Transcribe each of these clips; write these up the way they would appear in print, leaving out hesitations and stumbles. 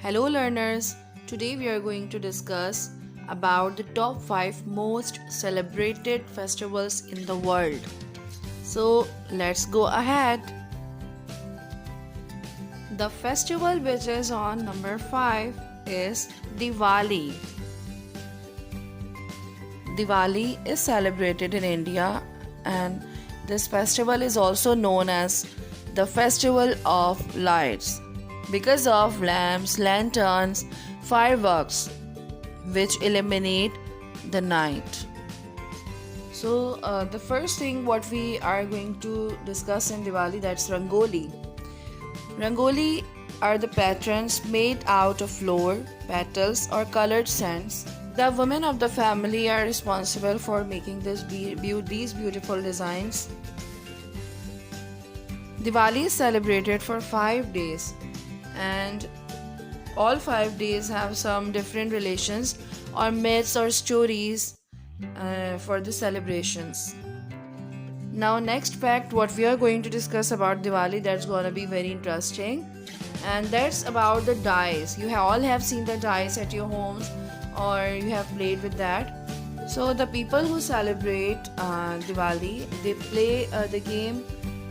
Hello learners, today we are going to discuss about the top 5 most celebrated festivals in the world. So let's go ahead. The festival which is on number 5 is Diwali. Diwali is celebrated in India and this festival is also known as the Festival of Lights because of lamps, lanterns, fireworks which illuminate the night. So the first thing what we are going to discuss in Diwali, that's Rangoli. Rangoli are the patterns made out of flour, petals or colored sands. The women of the family are responsible for making these beautiful designs. Diwali is celebrated for 5 days and all 5 days have some different relations or myths or stories for the celebrations. Now next fact what we are going to discuss about Diwali, that's gonna be very interesting, and that's about the dice. You all have seen the dice at your homes or you have played with that. So the people who celebrate Diwali, they play the game,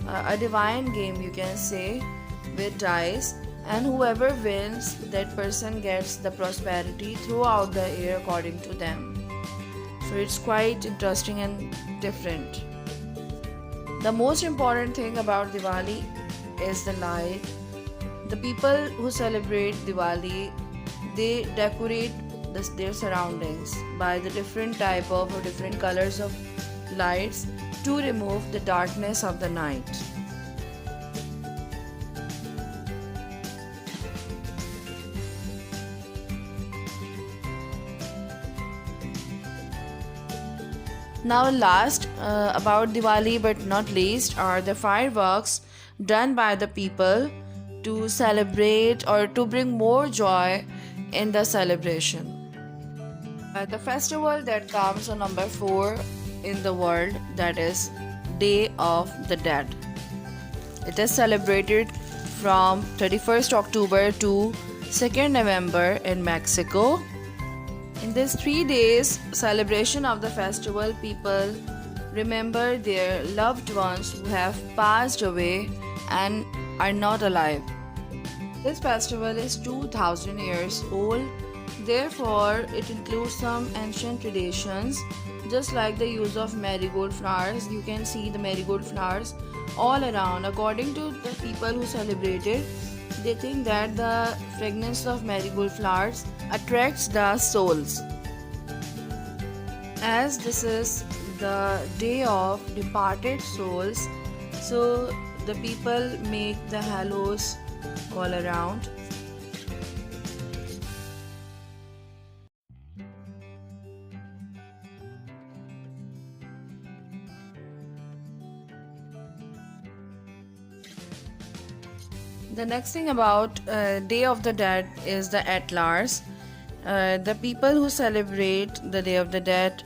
a divine game you can say, with dice, and whoever wins, that person gets the prosperity throughout the year according to them. So it's quite interesting and different. The most important thing about Diwali is the light. The people who celebrate Diwali, they decorate their surroundings by the different type of or different colors of lights to remove the darkness of the night. Now last about Diwali but not least are the fireworks done by the people to celebrate or to bring more joy in the celebration. The festival that comes on number 4 in the world, that is Day of the Dead. It is celebrated from 31st October to 2nd November in Mexico. In these 3 days celebration of the festival, people remember their loved ones who have passed away and are not alive. This festival is 2000 years old, therefore it includes some ancient traditions, just like the use of marigold flowers. You can see the marigold flowers all around. According to the people who celebrate it, they think that the fragrance of marigold flowers attracts the souls. As this is the day of departed souls, so the people make the halos all around. The next thing about Day of the Dead is the Atlars. The people who celebrate the Day of the Dead,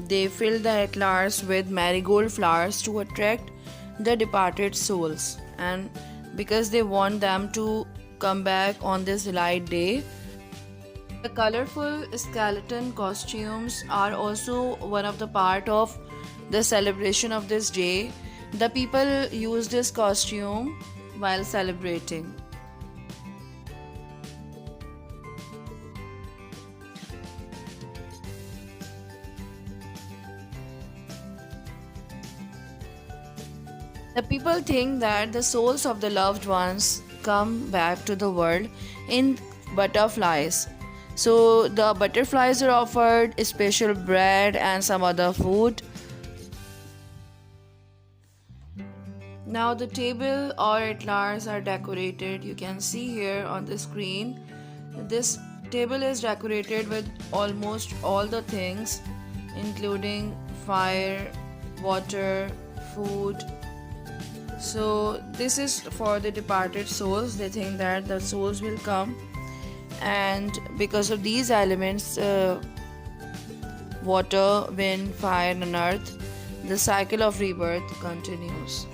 they fill the Atlars with marigold flowers to attract the departed souls, and because they want them to come back on this light day. The colorful skeleton costumes are also one of the part of the celebration of this day. The people use this costume while celebrating. The people think that the souls of the loved ones come back to the world in butterflies. So the butterflies are offered special bread and some other food. Now the table or atlars are decorated. You can see here on the screen. This table is decorated with almost all the things, including fire, water, food. So this is for the departed souls. They think that the souls will come, and because of these elements, water, wind, fire and earth, the cycle of rebirth continues.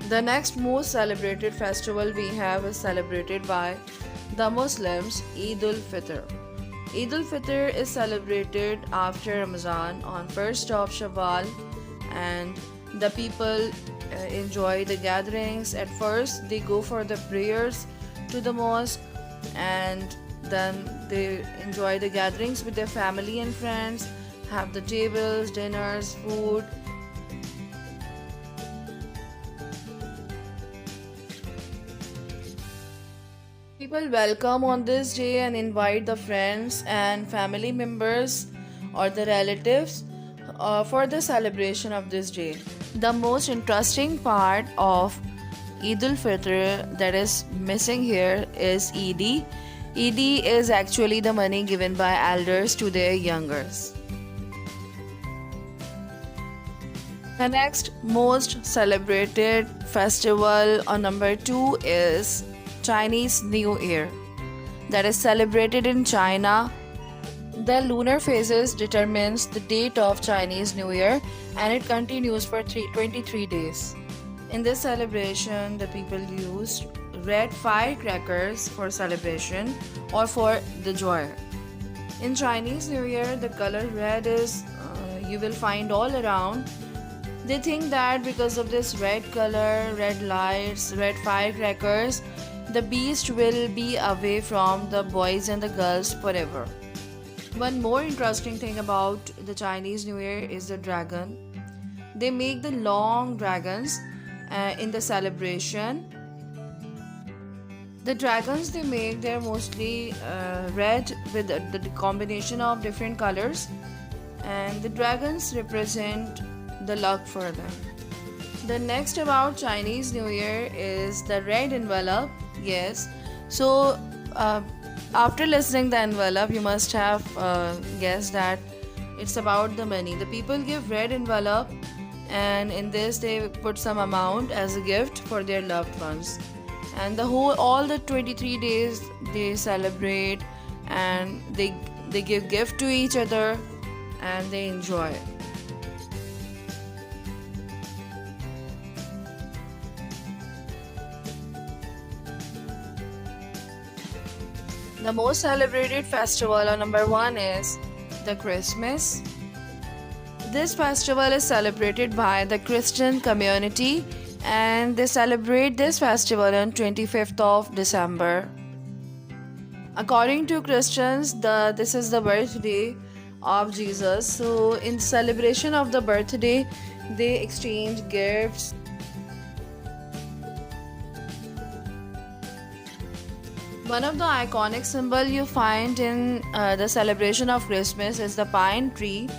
The next most celebrated festival we have is celebrated by the Muslims, Eid ul-Fitr. Eid ul-Fitr is celebrated after Ramadan on 1st of Shawwal, and the people enjoy the gatherings. At first they go for the prayers to the mosque, and then they enjoy the gatherings with their family and friends, have the tables, dinners, food. People welcome on this day and invite the friends and family members or the relatives for the celebration of this day. The most interesting part of Eid al-Fitr that is missing here is Eid. Eid is actually the money given by elders to their youngers. The next most celebrated festival on number 2 is Chinese New Year, that is celebrated in China. The lunar phases determines the date of Chinese New Year, and it continues for 23 days. In this celebration, the people use red firecrackers for celebration or for the joy. In Chinese New Year, the color red is you will find all around. They think that because of this red color, red lights, red firecrackers, the beast will be away from the boys and the girls forever. One more interesting thing about the Chinese New Year is the dragon. They make the long dragons in the celebration. The dragons they make, they're mostly red with the combination of different colors, and the dragons represent the luck for them. The next about Chinese New Year is the red envelope. Yes, so after listening the envelope, you must have guessed that it's about the money. The people give red envelope, and in this they put some amount as a gift for their loved ones. And all the 23 days they celebrate, and they give gift to each other, and they enjoy. The most celebrated festival on number 1 is the Christmas. This festival is celebrated by the Christian community, and they celebrate this festival on 25th of December. According to Christians, this is the birthday of Jesus. So in celebration of the birthday, they exchange gifts. One of the iconic symbols you find in the celebration of Christmas is the pine tree.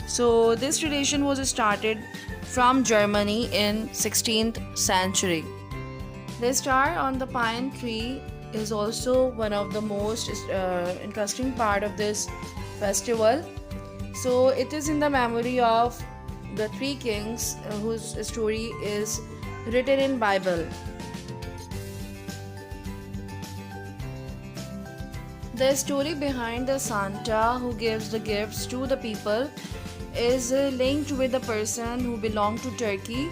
So this tradition was started from Germany in 16th century. The star on the pine tree is also one of the most interesting part of this festival. So it is in the memory of the three kings whose story is written in Bible. The story behind the Santa who gives the gifts to the people is linked with the person who belonged to Turkey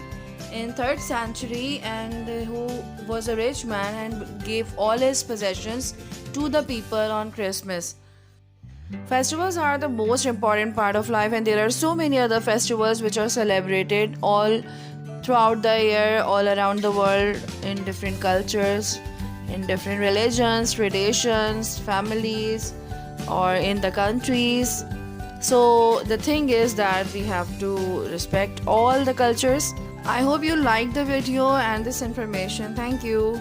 in 3rd century and who was a rich man and gave all his possessions to the people on Christmas. Festivals are the most important part of life, and there are so many other festivals which are celebrated all throughout the year, all around the world, in different cultures, in different religions, traditions, families, or in the countries. So the thing is that we have to respect all the cultures. I hope you liked the video and this information. Thank you.